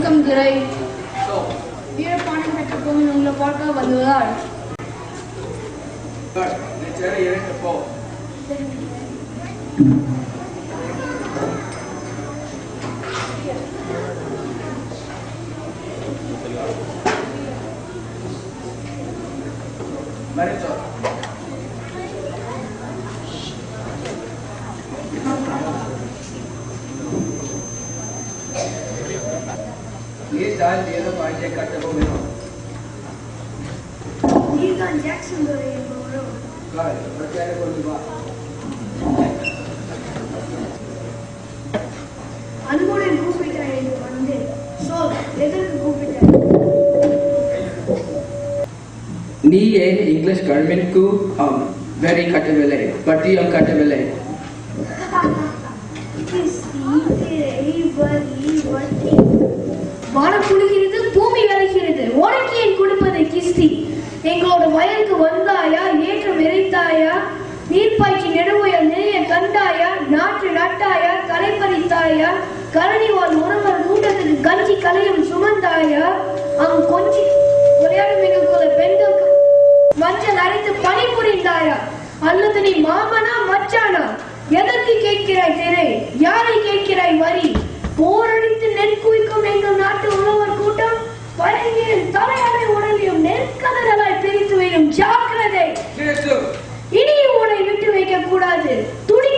வணக்கம் துரை. வீரபாண்டியன் பெற்ற கோவில் உங்களை பார்க்க வந்துள்ளார். ये चाल दिए तो पांच एक काटे को मिलो ये कौन जैक्सन दो ये बोलो काय बच्चे को निभा अनुगुणे கூப்பிட்டா இது வந்து சோ எதற்கு கூப்பிட்டா நீ ஏன் இங்கிலீஷ் கவர்மெண்ட்க்கு வெரி கட்டவில்லை பட்டியம் கட்டவில்லை வானம் குளிக்கிறது, பூமி விளைகிறது, உனக்கு ஏன் கொடுப்பது கிஸ்தி? எங்களோட வயலுக்கு வந்தாயா, ஏற்றம் இறைத்தாயா, நீர்ப்பாய்ச்சி நெடுமுயல் நிறைய கண்டாயா, நாற்று நட்டாயா, களை பறித்தாயா, கரணிவால் உறவர் கூட்டத்துக்கு கஞ்சி கலையும் சுமந்தாயா, அங்கு கொஞ்சி விளையாடும் எங்களுக்குள்ள பெண்களுக்கு மஞ்சள் அரைத்து பணி புரிந்தாயா, அல்லது நீ மாமனா மச்சானா? எதற்கு கேட்கிறாய் திரை? யாரை கேட்கிறாய் வரி? போரடித்து நெற்குவிக்கும் எங்கள் நாட்டு உழவர் கூட்டம் பழங்கியின் தலையாரை உடலையும் நெற்கதலாய் பிரித்து வைக்கும் ஜாக்கிரதை. இனி உன்னை விட்டு வைக்க கூடாது. துடி